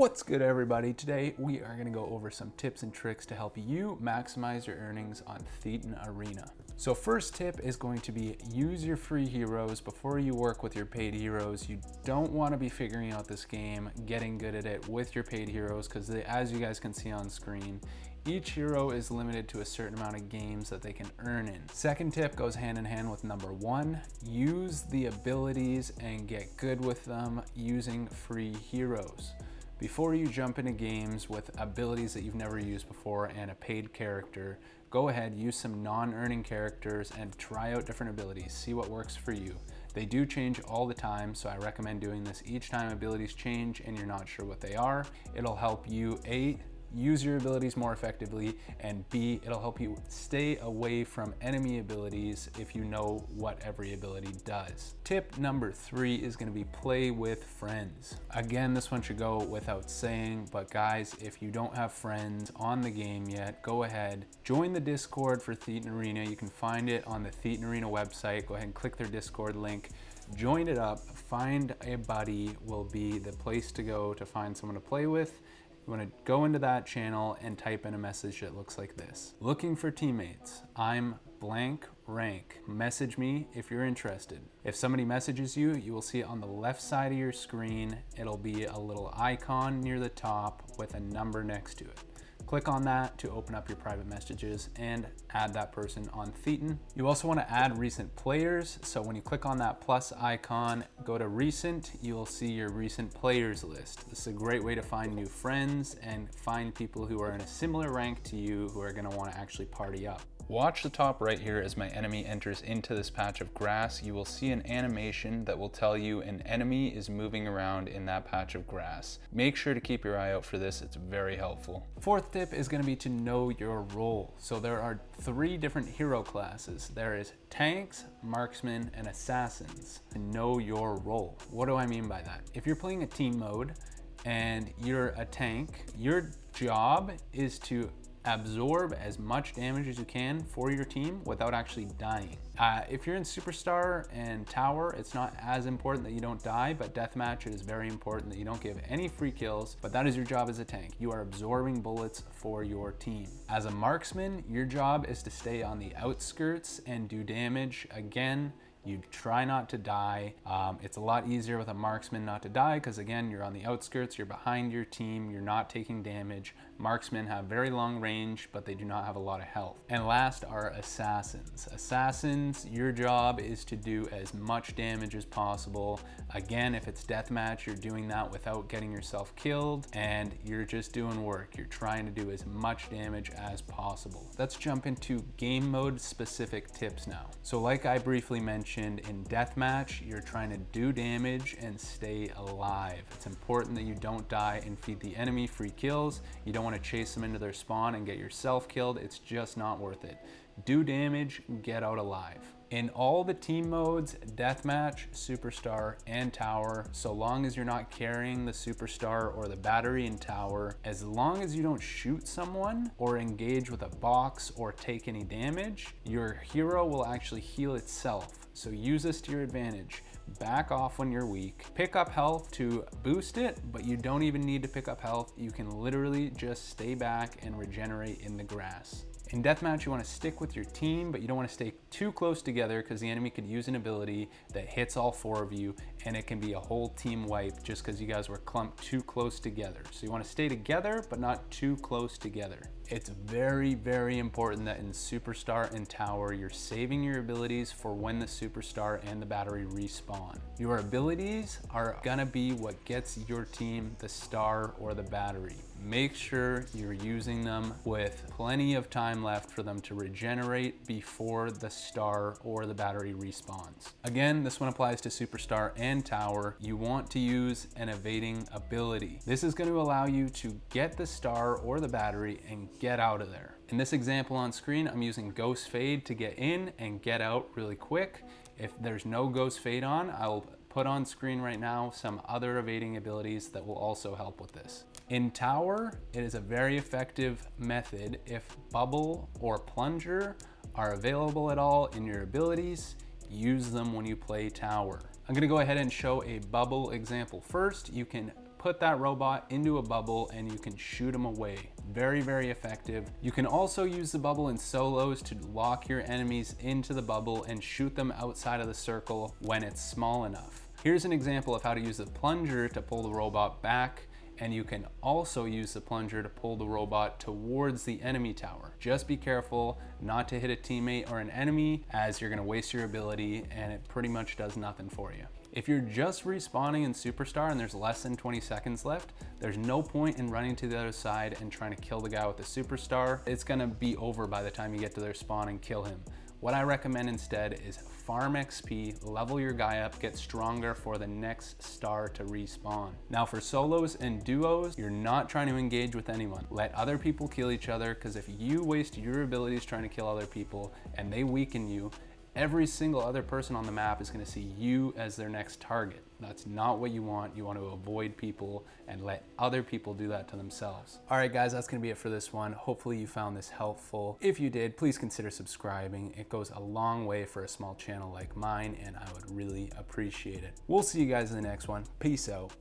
What's good, everybody? Today we are going to go over some tips and tricks to help you maximize your earnings on Thetan Arena. So first tip is going to be use your free heroes before you work with your paid heroes. You don't want to be figuring out this game, getting good at it with your paid heroes, because as you guys can see on screen, each hero is limited to a certain amount of games that they can earn in. Second tip goes hand in hand with number one. Use the abilities and get good with them using free heroes. Before you jump into games with abilities that you've never used before and a paid character, go ahead, use some non-earning characters and try out different abilities. See what works for you. They do change all the time, so I recommend doing this each time abilities change and you're not sure what they are. It'll help you, A, use your abilities more effectively, and B, it'll help you stay away from enemy abilities if you know what every ability does. Tip number three is going to be play with friends. Again, this one should go without saying, but guys, if you don't have friends on the game yet, go ahead, join the Discord for Thetan Arena. You can find it on the Thetan Arena website. Go ahead and click their Discord link. Join it up, find a buddy will be the place to go to find someone to play with. You want to go into that channel and type in a message that looks like this. Looking for teammates. I'm blank rank. Message me if you're interested. If somebody messages you, you will see it on the left side of your screen. It'll be a little icon near the top with a number next to it. Click on that to open up your private messages and add that person on Thetan. You also want to add recent players. So when you click on that plus icon, go to recent, you will see your recent players list. This is a great way to find new friends and find people who are in a similar rank to you who are going to want to actually party up. Watch the top right here as my enemy enters into this patch of grass. You will see an animation that will tell you an enemy is moving around in that patch of grass. Make sure to keep your eye out for this. It's very helpful. Fourth tip is going to be to know your role. So there are three different hero classes. There is tanks, marksmen, and assassins. Know your role. What do I mean by that? If you're playing a team mode and you're a tank, your job is to absorb as much damage as you can for your team without actually dying. If you're in Superstar and Tower, it's not as important that you don't die, but Deathmatch, it is very important that you don't give any free kills, but that is your job as a tank. You are absorbing bullets for your team. As a marksman, your job is to stay on the outskirts and do damage. Again, you try not to die. It's a lot easier with a marksman not to die because, again, you're on the outskirts, you're behind your team, you're not taking damage. Marksmen have very long range, but they do not have a lot of health. And last are assassins. Assassins, your job is to do as much damage as possible. Again, if it's deathmatch, you're doing that without getting yourself killed, and you're just doing work. You're trying to do as much damage as possible. Let's jump into game mode specific tips now. So like I briefly mentioned, in deathmatch, you're trying to do damage and stay alive. It's important that you don't die and feed the enemy free kills. You don't want to chase them into their spawn and get yourself killed. It's just not worth it. Do damage, get out alive. In all the team modes, Deathmatch, Superstar, and Tower, so long as you're not carrying the Superstar or the battery in Tower, as long as you don't shoot someone or engage with a box or take any damage, your hero will actually heal itself. So use this to your advantage. Back off when you're weak. Pick up health to boost it, but you don't even need to pick up health. You can literally just stay back and regenerate in the grass. In Deathmatch, you want to stick with your team, but you don't want to stay too close together because the enemy could use an ability that hits all four of you, and it can be a whole team wipe just because you guys were clumped too close together. So you want to stay together, but not too close together. It's very, very important that in Superstar and Tower, you're saving your abilities for when the Superstar and the battery respawn. Your abilities are gonna be what gets your team the star or the battery. Make sure you're using them with plenty of time left for them to regenerate before the star or the battery respawns. Again, this one applies to Superstar and Tower. You want to use an evading ability. This is going to allow you to get the star or the battery and get out of there. In this example on screen, I'm using Ghost Fade to get in and get out really quick. If there's no Ghost Fade on, I'll put on screen right now some other evading abilities that will also help with this. In Tower, it is a very effective method if Bubble or Plunger are available at all in your abilities. Use them when you play Tower. I'm gonna go ahead and show a Bubble example first. You can put that robot into a bubble and you can shoot him away. Very, very effective. You can also use the bubble in solos to lock your enemies into the bubble and shoot them outside of the circle when it's small enough. Here's an example of how to use the plunger to pull the robot back, and you can also use the plunger to pull the robot towards the enemy tower. Just be careful not to hit a teammate or an enemy, as you're gonna waste your ability and it pretty much does nothing for you. If you're just respawning in Superstar and there's less than 20 seconds left, there's no point in running to the other side and trying to kill the guy with the Superstar. It's gonna be over by the time you get to their spawn and kill him. What I recommend instead is farm XP, level your guy up, get stronger for the next star to respawn. Now for solos and duos, you're not trying to engage with anyone. Let other people kill each other, because if you waste your abilities trying to kill other people and they weaken you, every single other person on the map is going to see you as their next target. That's not what you want. You want to avoid people and let other people do that to themselves. All right, guys, that's going to be it for this one. Hopefully you found this helpful. If you did, please consider subscribing. It goes a long way for a small channel like mine, and I would really appreciate it. We'll see you guys in the next one. Peace out.